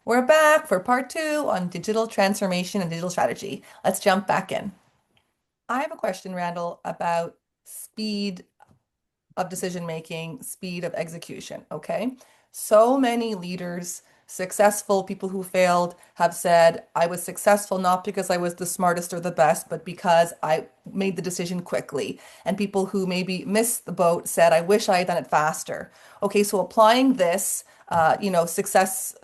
We're back for part two on digital transformation and digital strategy. Let's jump back in. I have a question, Randall, about speed of decision making, speed of execution. Okay. So many leaders, successful people who failed, have said, I was successful not because I was the smartest or the best, but because I made the decision quickly. And people who maybe missed the boat said, I wish I had done it faster. Okay, so applying this, success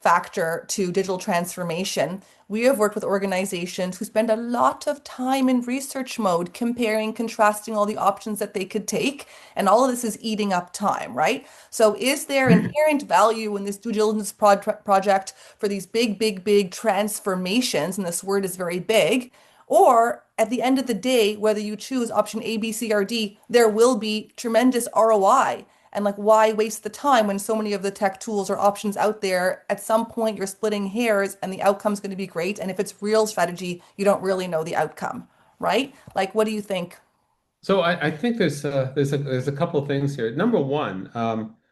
factor to digital transformation, we have worked with organizations who spend a lot of time in research mode, comparing, contrasting all the options that they could take. And all of this is eating up time, right? So, is there inherent value in this due diligence project for these big, big, big transformations? And this word is very big. Or at the end of the day, whether you choose option A, B, C, or D, there will be tremendous ROI. And like, why waste the time when so many of the tech tools or options out there? At some point, you're splitting hairs and the outcome's going to be great. And if it's real strategy, you don't really know the outcome, right? Like, what do you think? So I think there's a couple of things here. Number one,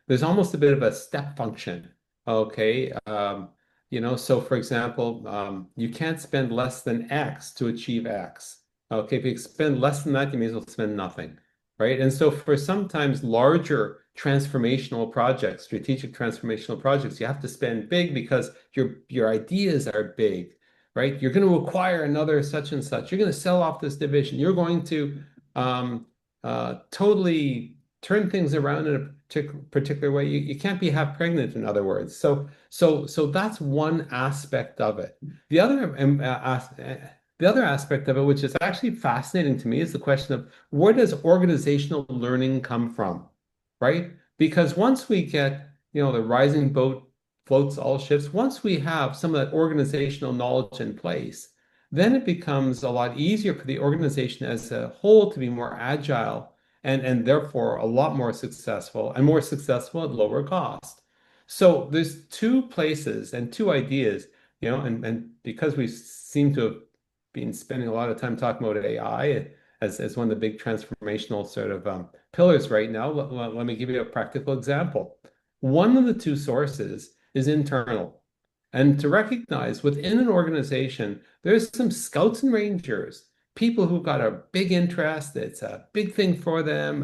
there's almost a bit of a step function. Okay. So for example, you can't spend less than X to achieve X. Okay, if you spend less than that, you may as well spend nothing. Right. And so for sometimes larger transformational projects, strategic transformational projects, you have to spend big because your ideas are big, right? You're going to acquire another such and such. You're going to sell off this division. You're going to um, totally turn things around in a particular way. You can't be half pregnant, in other words. So that's one aspect of it. The other the other aspect of it, which is actually fascinating to me, is the question of where does organizational learning come from, right? Because once we get, the rising boat floats all ships, once we have some of that organizational knowledge in place, then it becomes a lot easier for the organization as a whole to be more agile and therefore a lot more successful and more successful at lower cost. So there's two places and two ideas, and because we seem to have been spending a lot of time talking about AI as one of the big transformational sort of pillars right now, let me give you a practical example. One of the two sources is internal. And to recognize within an organization, there's some scouts and rangers, people who got a big interest. It's a big thing for them.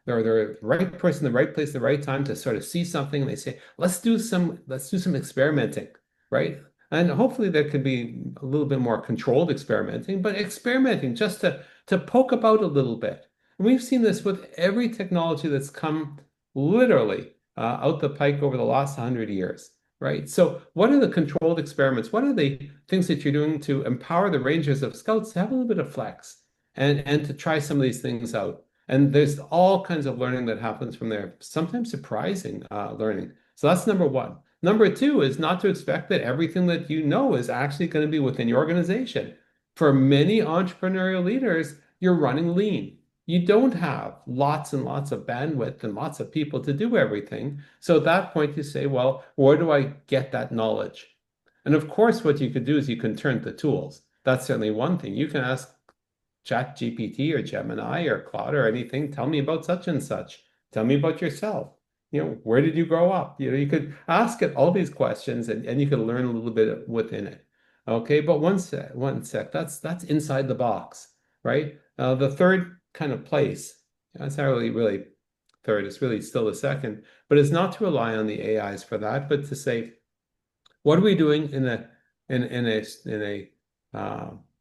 They're the right person, the right place, the right time to sort of see something. And they say, let's do some experimenting, right? And hopefully there could be a little bit more controlled experimenting, but experimenting just to poke about a little bit. And we've seen this with every technology that's come literally out the pike over the last 100 years, right? So, what are the controlled experiments? What are the things that you're doing to empower the rangers of scouts to have a little bit of flex and to try some of these things out? And there's all kinds of learning that happens from there, sometimes surprising learning. So that's number one. Number two is not to expect that everything that you know is actually going to be within your organization. For many entrepreneurial leaders, you're running lean. You don't have lots and lots of bandwidth and lots of people to do everything. So at that point, you say, well, where do I get that knowledge? And of course, what you could do is you can turn to tools. That's certainly one thing. You can ask ChatGPT or Gemini or Claude or anything. Tell me about such and such. Tell me about yourself. Where did you grow up? You could ask it all these questions and you could learn a little bit within it. Okay, but one sec. That's inside the box, right? The third kind of place, that's not really third, it's really still the second, but it's not to rely on the AIs for that, but to say, what are we doing in a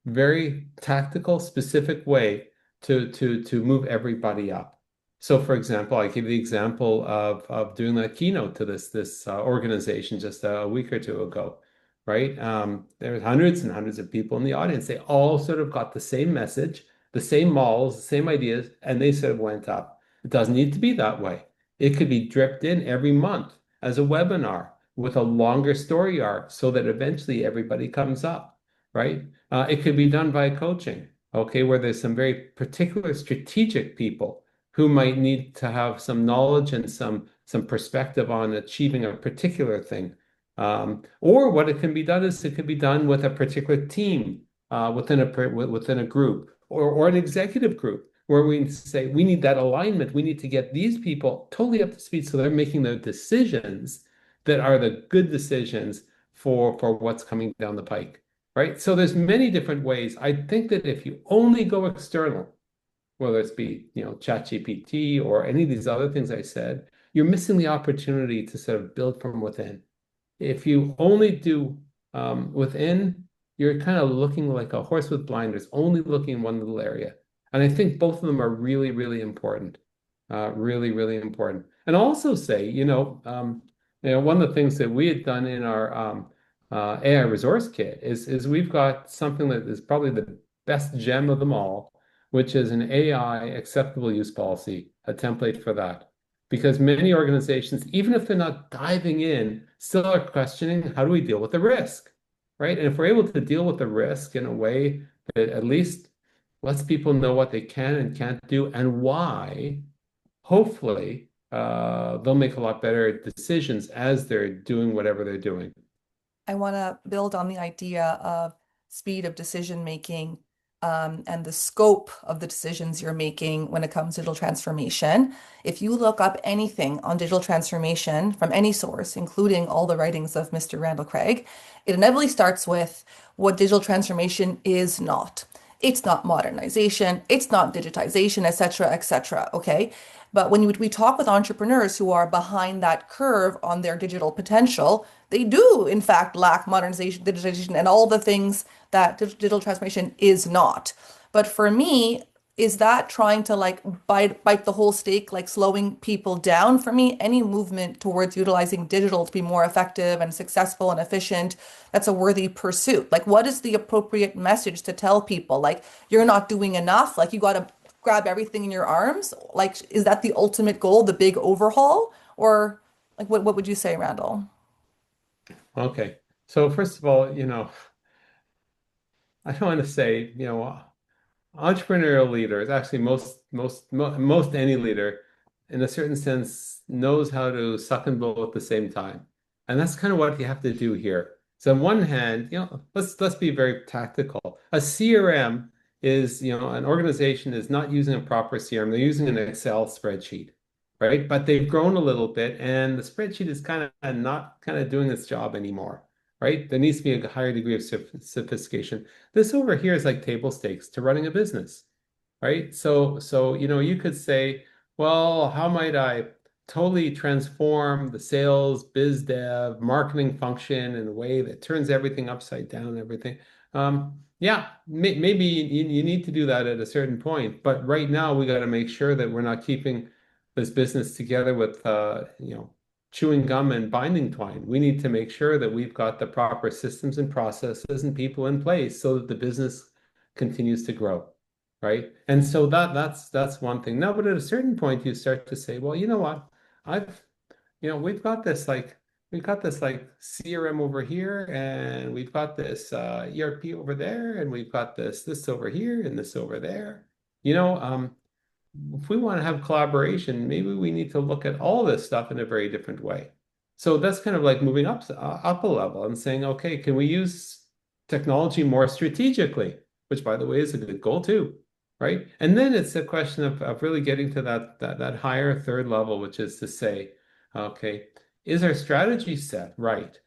very tactical, specific way to move everybody up? So, for example, I give the example of doing that keynote to this organization just a week or two ago, right? There were hundreds and hundreds of people in the audience. They all sort of got the same message, the same models, the same ideas, and they sort of went up. It doesn't need to be that way. It could be dripped in every month as a webinar with a longer story arc so that eventually everybody comes up, right? It could be done by coaching, okay, where there's some very particular strategic people who might need to have some knowledge and some perspective on achieving a particular thing. Or what it can be done is it could be done with a particular team within a group or an executive group where we say we need that alignment. We need to get these people totally up to speed so they're making the decisions that are the good decisions for what's coming down the pike, right? So there's many different ways. I think that if you only go external, whether it's be, ChatGPT or any of these other things I said, you're missing the opportunity to sort of build from within. If you only do within, you're kind of looking like a horse with blinders, only looking in one little area. And I think both of them are really, really important. Really, really important. And I'll also say, one of the things that we had done in our AI resource kit is we've got something that is probably the best gem of them all, which is an AI acceptable use policy, a template for that. Because many organizations, even if they're not diving in, still are questioning how do we deal with the risk, right? And if we're able to deal with the risk in a way that at least lets people know what they can and can't do and why, hopefully they'll make a lot better decisions as they're doing whatever they're doing. I want to build on the idea of speed of decision making, and the scope of the decisions you're making when it comes to digital transformation. If you look up anything on digital transformation from any source, including all the writings of Mr. Randall Craig, it inevitably starts with what digital transformation is not. It's not modernization, it's not digitization, etc., etc. Okay. But when we talk with entrepreneurs who are behind that curve on their digital potential, they do, in fact, lack modernization, digitization, and all the things that digital transformation is not. But for me, is that trying to like bite the whole steak, like slowing people down? For me, any movement towards utilizing digital to be more effective and successful and efficient, that's a worthy pursuit. Like, what is the appropriate message to tell people? Like, you're not doing enough. Like, you got to grab everything in your arms. Like, is that the ultimate goal, the big overhaul? Or like, what would you say, Randall? Okay. So first of all, I don't want to say, entrepreneurial leaders, actually most any leader, in a certain sense, knows how to suck and blow at the same time, and that's kind of what you have to do here. So on one hand, let's be very tactical. A CRM is, an organization is not using a proper CRM; they're using an Excel spreadsheet, right? But they've grown a little bit, and the spreadsheet is kind of not kind of doing its job anymore, right? There needs to be a higher degree of sophistication. This over here is like table stakes to running a business, right? So you could say, well, how might I totally transform the sales, biz dev, marketing function in a way that turns everything upside down and everything? Yeah, maybe you need to do that at a certain point, but right now we got to make sure that we're not keeping this business together with chewing gum and binding twine. We need to make sure that we've got the proper systems and processes and people in place so that the business continues to grow, right? And so that's one thing. Now, but at a certain point, you start to say, well, you know what? I've, we've got this like CRM over here, and we've got this ERP over there, and we've got this over here and this over there. You know, if we want to have collaboration, maybe we need to look at all this stuff in a very different way. So that's kind of like moving up a level and saying, okay, can we use technology more strategically? Which, by the way, is a good goal too, right? And then it's a question of really getting to that higher third level, which is to say, okay, is our strategy set right?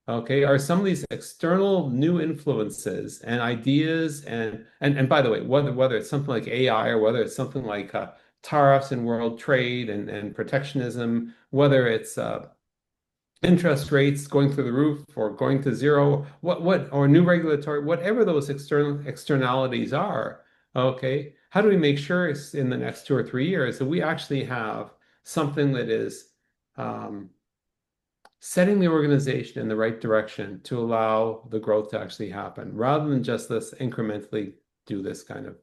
Okay, are some of these external new influences and ideas and by the way, whether it's something like AI or whether it's something like tariffs and world trade and protectionism, whether it's interest rates going through the roof or going to zero, what or new regulatory, whatever those externalities are, okay, how do we make sure in the next 2 or 3 years that we actually have something that is setting the organization in the right direction to allow the growth to actually happen rather than just this incrementally do this kind of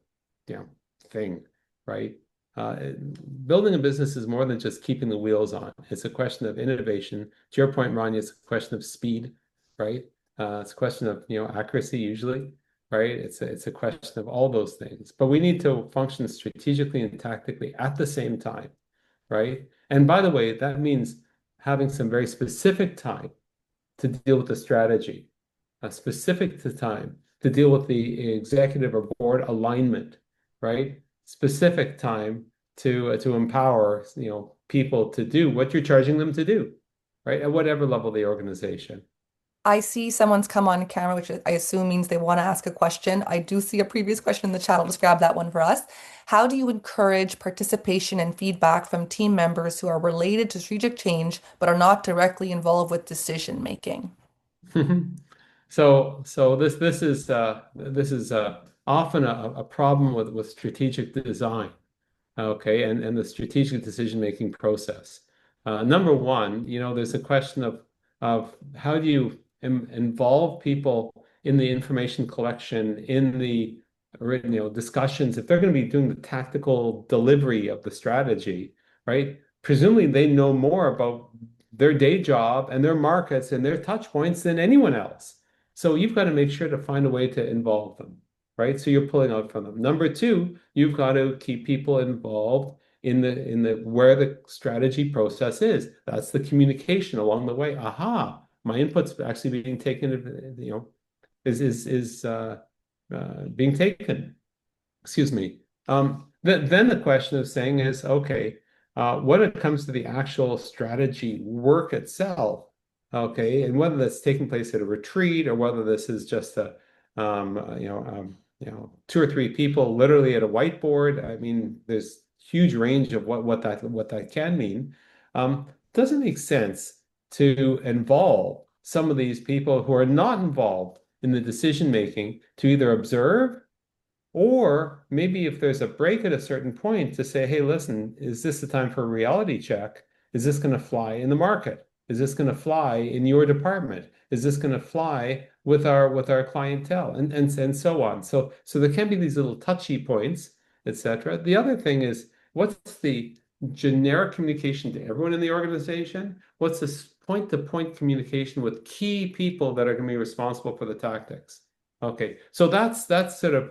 thing, right? Building a business is more than just keeping the wheels on. It's a question of innovation. To your point, Ronnie, it's a question of speed, right? It's a question of accuracy usually, right? It's a question of all those things. But we need to function strategically and tactically at the same time, right? And by the way, that means having some very specific time to deal with the strategy, a specific time to deal with the executive or board alignment, right? Specific time to empower people to do what you're charging them to do, right? At whatever level of the organization. I see someone's come on camera, which I assume means they want to ask a question. I do see a previous question in the chat. I'll just grab that one for us. How do you encourage participation and feedback from team members who are related to strategic change but are not directly involved with decision making? So this is often a problem with strategic design. Okay, and the strategic decision-making process. Number one, there's a question of how do you involve people in the information collection, in the discussions, if they're going to be doing the tactical delivery of the strategy, right? Presumably they know more about their day job and their markets and their touch points than anyone else. So you've got to make sure to find a way to involve them, right? So you're pulling out from them. Number two, you've got to keep people involved in the where the strategy process is. That's the communication along the way. Aha, my input's actually being taken, is being taken. Excuse me. Then the question of saying is, okay, when it comes to the actual strategy work itself, okay, and whether that's taking place at a retreat or whether this is just two or three people literally at a whiteboard. I mean, there's huge range of what that can mean. Doesn't make sense to involve some of these people who are not involved in the decision making to either observe or maybe if there's a break at a certain point to say, hey, listen, is this the time for a reality check? Is this going to fly in the market? Is this going to fly in your department? Is this going to fly with our clientele? And so on. So there can be these little touchy points, etc. The other thing is what's the generic communication to everyone in the organization? What's this point-to-point communication with key people that are going to be responsible for the tactics? Okay, so that's sort of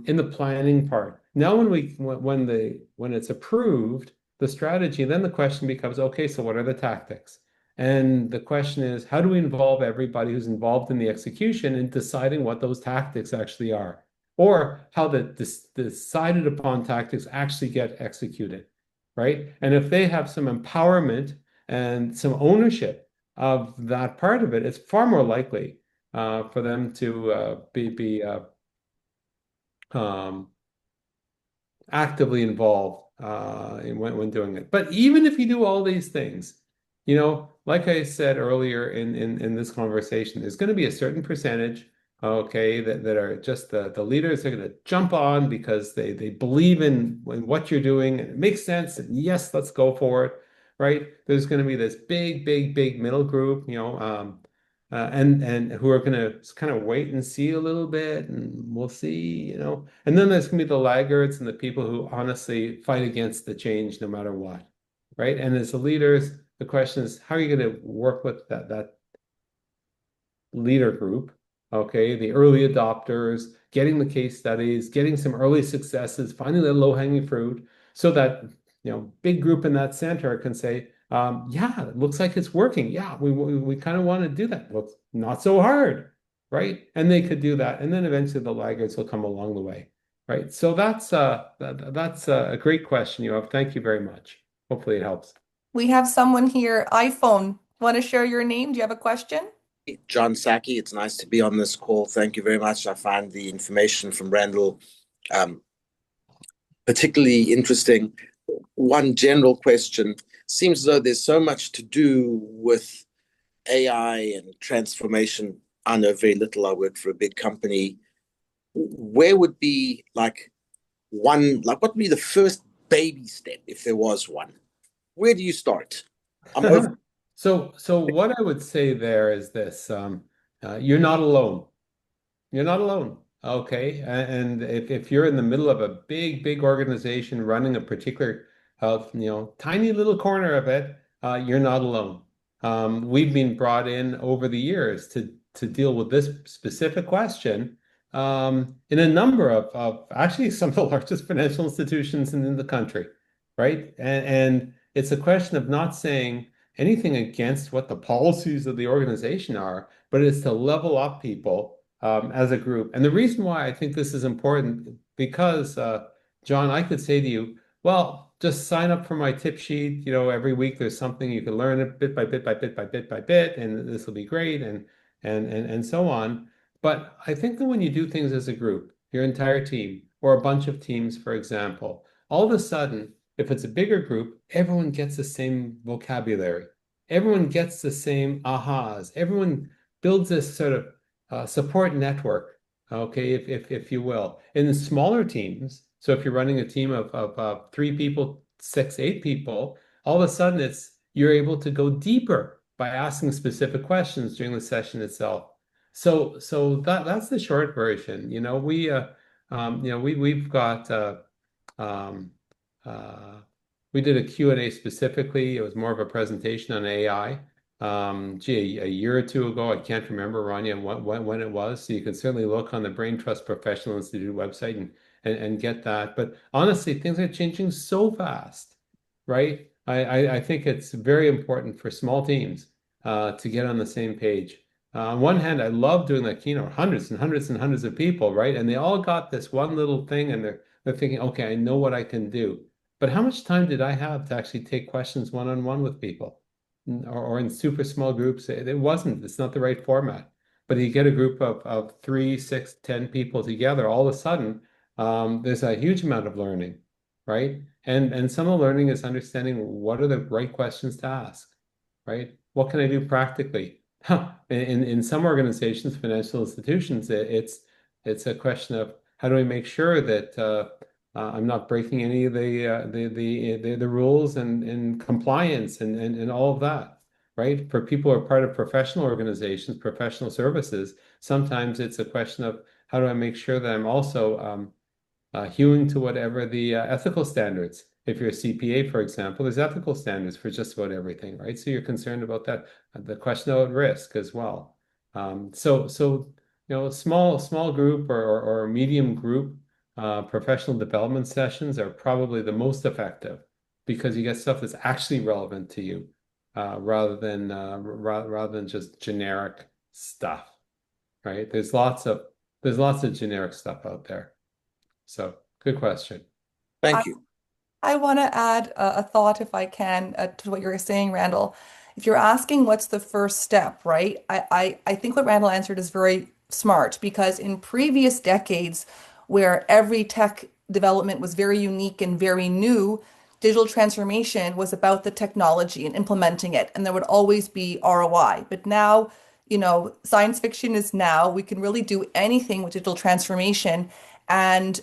in the planning part. Now, when it's approved, the strategy, then the question becomes, okay, so what are the tactics? And the question is, how do we involve everybody who's involved in the execution in deciding what those tactics actually are, or how the decided upon tactics actually get executed, right? And if they have some empowerment and some ownership of that part of it, it's far more likely for them to be um, actively involved when doing it. But even if you do all these things, like I said earlier in this conversation, there's going to be a certain percentage, okay, that are just the leaders are going to jump on because they believe in what you're doing and it makes sense. And yes, let's go for it, right? There's going to be this big, big, big middle group, and who are going to kind of wait and see a little bit, and we'll see. And then there's going to be the laggards and the people who honestly fight against the change no matter what, right? And as the leaders, the question is, how are you going to work with that leader group? Okay, the early adopters, getting the case studies, getting some early successes, finding the low-hanging fruit, so that big group in that center can say, yeah, it looks like it's working. Yeah, we kind of want to do that. Looks not so hard, right? And they could do that, and then eventually the laggards will come along the way, right? So that's a great question you have. Thank you very much. Hopefully it helps. We have someone here, iPhone. Want to share your name? Do you have a question? John Saki. It's nice to be on this call. Thank you very much. I find the information from Randall um, particularly interesting. One general question: seems as though there's so much to do with AI and transformation. I know very little. I work for a big company. Where would be what would be the first baby step if there was one? Where do you start? I'm over. So what I would say there is this, you're not alone. You're not alone. Okay. And if you're in the middle of a big, big organization running a particular tiny little corner of it, you're not alone. We've been brought in over the years to deal with this specific question in a number of actually some of the largest financial institutions in the country, right? And it's a question of not saying anything against what the policies of the organization are, but it's to level up people as a group. And the reason why I think this is important, because John, I could say to you, well, just sign up for my tip sheet. Every week there's something you can learn it bit by bit by bit by bit by bit, and this will be great. And and so on. But I think that when you do things as a group, your entire team or a bunch of teams, for example, all of a sudden, if it's a bigger group, everyone gets the same vocabulary. Everyone gets the same ahas. Everyone builds this sort of support network, okay, if you will. In the smaller teams, so if you're running a team of 3 people, six, 8 people, all of a sudden you're able to go deeper by asking specific questions during the session itself. So that's the short version. We've got um, uh, we did a Q&A specifically. It was more of a presentation on AI. A year or two ago, I can't remember, Rania, when it was. So you can certainly look on the Brain Trust Professional Institute website and get that. But honestly, things are changing so fast, right? I think it's very important for small teams to get on the same page. On one hand, I love doing that keynote, hundreds and hundreds and hundreds of people, right? And they all got this one little thing, and they're thinking, okay, I know what I can do. But how much time did I have to actually take questions one-on-one with people, or in super small groups? It wasn't. It's not the right format. But you get a group of 3, 6, 10 people together, all of a sudden, there's a huge amount of learning, right? And some of the learning is understanding what are the right questions to ask, right? What can I do practically? In some organizations, financial institutions, it's a question of how do I make sure that I'm not breaking any of the rules and compliance and all of that, right? For people who are part of professional organizations, professional services, sometimes it's a question of how do I make sure that I'm also hewing to whatever the ethical standards. If you're a CPA, for example, there's ethical standards for just about everything, right? So you're concerned about that, the question about risk as well. Small group or medium group professional development sessions are probably the most effective because you get stuff that's actually relevant to you rather than just generic stuff, right? There's lots of generic stuff out there. So, good question. I, Thank you. I want to add a thought, if I can, to what you were saying, Randall. If you're asking what's the first step, right? I think what Randall answered is very smart because in previous decades, where every tech development was very unique and very new, digital transformation was about the technology and implementing it, and there would always be ROI. But now, science fiction is now. We can really do anything with digital transformation. And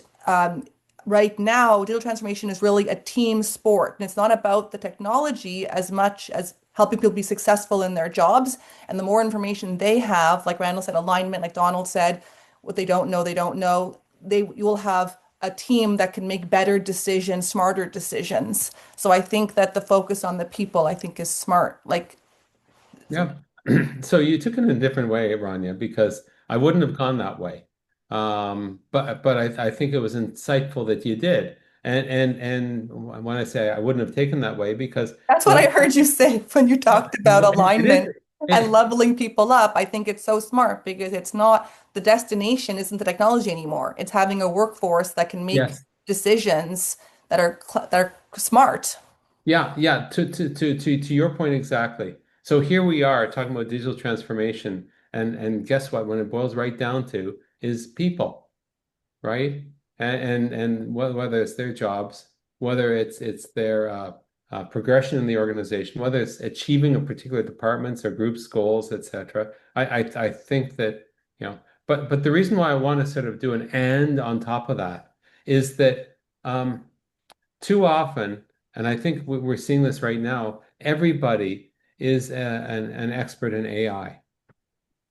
right now, digital transformation is really a team sport. And it's not about the technology as much as helping people be successful in their jobs. And the more information they have, like Randall said, alignment, like Donald said, what they don't know, they don't know. You will have a team that can make better decisions, smarter decisions. So I think that the focus on the people, I think, is smart. Like, Yeah. So you took it in a different way, Rania, because I wouldn't have gone that way. But I think it was insightful that you did. And when I say I wouldn't have taken that way, because that's what when I heard you say when you well, talked about it is alignment and it, leveling people up. I think it's so smart because it's not the destination isn't the technology anymore. It's having a workforce that can make yes. decisions that are smart. Yeah. To your point exactly. So here we are talking about digital transformation, and guess what? When it boils right down to is people. Right? And whether it's their jobs, whether it's their progression in the organization, whether it's achieving a particular department's or group's goals, etc. I think that, but the reason why I want to sort of do an and on top of that is that too often, and I think we're seeing this right now, everybody is an expert in AI.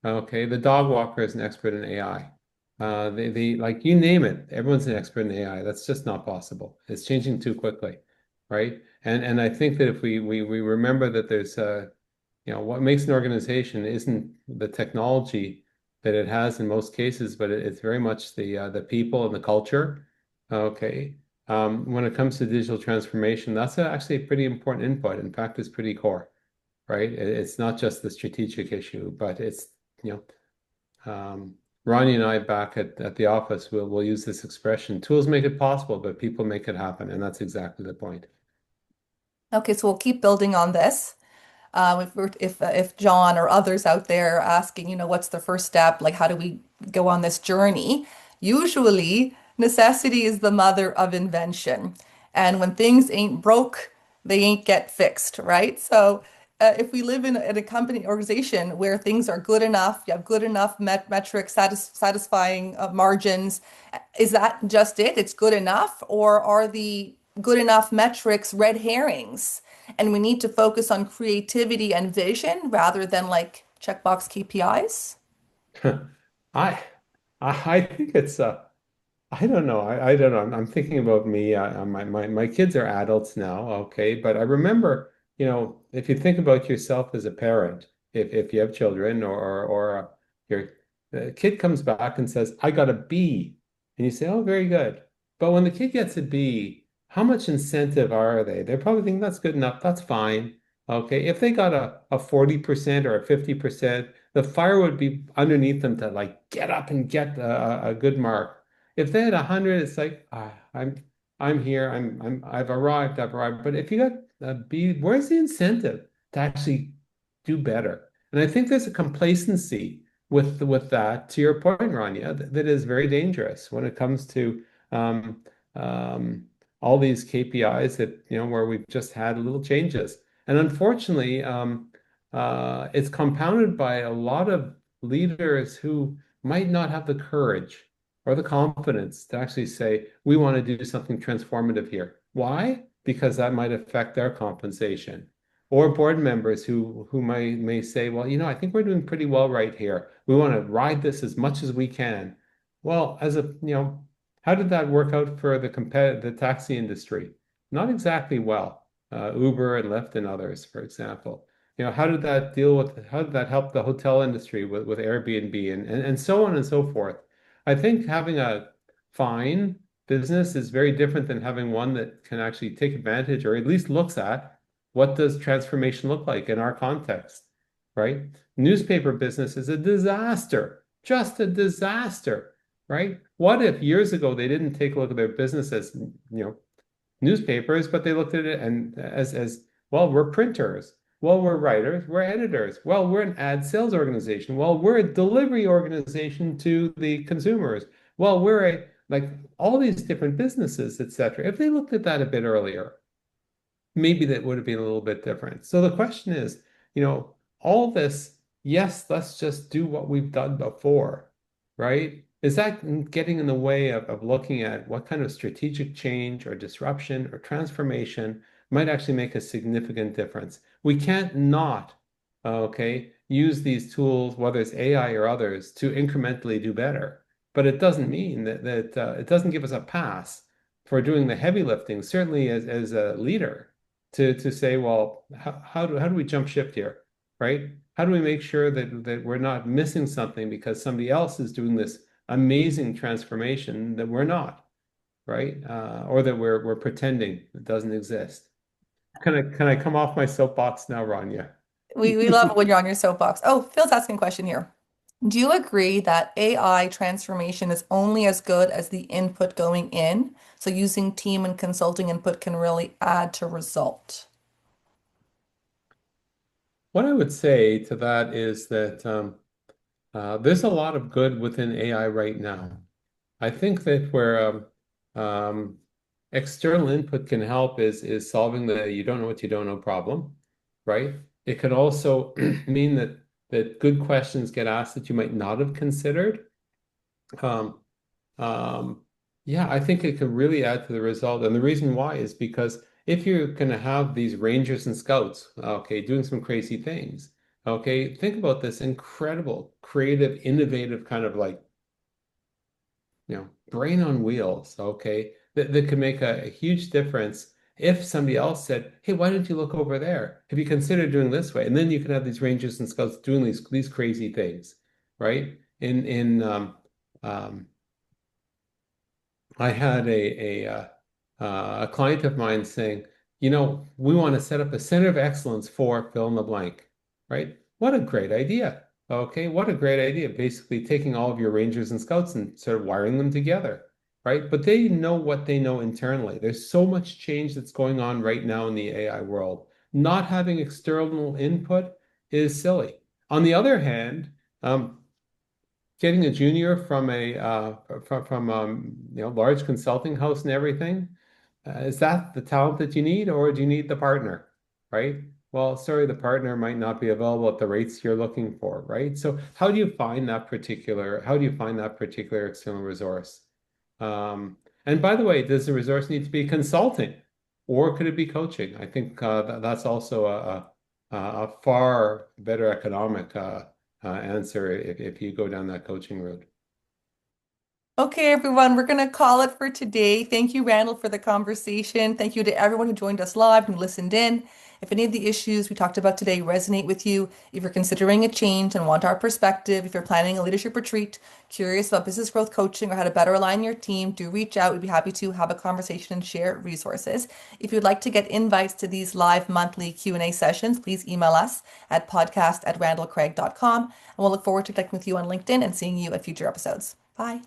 Okay, the dog walker is an expert in AI. Like you name it, everyone's an expert in AI. That's just not possible. It's changing too quickly, right? And I think that if we remember that there's what makes an organization isn't the technology that it has in most cases, but it's very much the people and the culture. Okay. When it comes to digital transformation, that's actually a pretty important input. In fact, it's pretty core, right? It's not just the strategic issue, but it's you Ronnie and I back at the office will use this expression. Tools make it possible, but people make it happen. And that's exactly the point. Okay, so we'll keep building on this. If John or others out there are asking, what's the first step? Like, how do we go on this journey? Usually, necessity is the mother of invention. And when things ain't broke, they ain't get fixed, right? So if we live in a company organization where things are good enough, you have good enough metrics, satisfying margins, is that just it? It's good enough, or are the good enough metrics red herrings? And we need to focus on creativity and vision rather than like checkbox KPIs. I I think it's I don't know. I don't know. I'm thinking about me. My kids are adults now, okay, but I remember, if you think about yourself as a parent, if you have children or your kid comes back and says, "I got a B," and you say, "Oh, very good." But when the kid gets a B, how much incentive are they? They're probably thinking that's good enough. That's fine. Okay. If they got a 40% or a 50%, the fire would be underneath them to like get up and get a good mark. If they had 100, it's like, I'm here, I've arrived. But if you got a B, where's the incentive to actually do better? And I think there's a complacency with that, to your point, Rania, that is very dangerous when it comes to um, um, all these KPIs that, where we've just had little changes. And unfortunately, it's compounded by a lot of leaders who might not have the courage or the confidence to actually say, we want to do something transformative here. Why? Because that might affect their compensation. Or board members who may say, well, I think we're doing pretty well right here. We want to ride this as much as we can. Well, how did that work out for the taxi industry? Not exactly well. Uber and Lyft and others, for example. How did that help the hotel industry with Airbnb and so on and so forth? I think having a fine business is very different than having one that can actually take advantage or at least looks at what does transformation look like in our context, right? Newspaper business is a disaster, just a disaster, right? What if years ago they didn't take a look at their business as, newspapers, but they looked at it and as well, we're printers. Well, we're writers, we're editors. Well, we're an ad sales organization. Well, we're a delivery organization to the consumers. Well, we're like all these different businesses, etc. If they looked at that a bit earlier, maybe that would have been a little bit different. So the question is, all this, yes, let's just do what we've done before, right? Is that getting in the way of looking at what kind of strategic change or disruption or transformation might actually make a significant difference? We can't not, okay, use these tools, whether it's AI or others, to incrementally do better. But it doesn't mean that it doesn't give us a pass for doing the heavy lifting, certainly as a leader to say, well, how do we jump shift here, right? How do we make sure that we're not missing something because somebody else is doing this amazing transformation that we're not, right? Or that we're pretending it doesn't exist. Can I come off my soapbox now, Rania? We love it when you're on your soapbox. Oh, Phil's asking a question here. Do you agree that AI transformation is only as good as the input going in? So using team and consulting input can really add to result. What I would say to that is that there's a lot of good within AI right now. I think that where external input can help is solving the you don't know what you don't know problem, right? It can also mean that good questions get asked that you might not have considered. Um, um, yeah, I think it could really add to the result. And the reason why is because if you're going to have these rangers and scouts, okay, doing some crazy things, okay, think about this incredible, creative, innovative kind of like brain on wheels, okay, that could make a huge difference if somebody else said, hey, why don't you look over there? Have you considered doing this way? And then you can have these rangers and scouts doing these crazy things, right? Um, I had a client of mine saying, we want to set up a center of excellence for fill in the blank, right? What a great idea. Okay, what a great idea. Basically taking all of your rangers and scouts and sort of wiring them together, right? But they know what they know internally. There's so much change that's going on right now in the AI world. not having external input is silly. On the other hand, getting a junior from a from large consulting house and everything, is that the talent that you need, or do you need the partner, right? Well, sorry, the partner might not be available at the rates you're looking for, right? So how do you find that particular external resource? And by the way, does the resource need to be consulting, or could it be coaching? I think that's also a far better economic answer if you go down that coaching route. Okay, everyone, we're going to call it for today. Thank you, Randall, for the conversation. Thank you to everyone who joined us live and listened in. If any of the issues we talked about today resonate with you, if you're considering a change and want our perspective, if you're planning a leadership retreat, curious about business growth coaching or how to better align your team, do reach out. We'd be happy to have a conversation and share resources. If you'd like to get invites to these live monthly Q&A sessions, please email us at podcast@randallcraig.com. And we'll look forward to connecting with you on LinkedIn and seeing you at future episodes. Bye.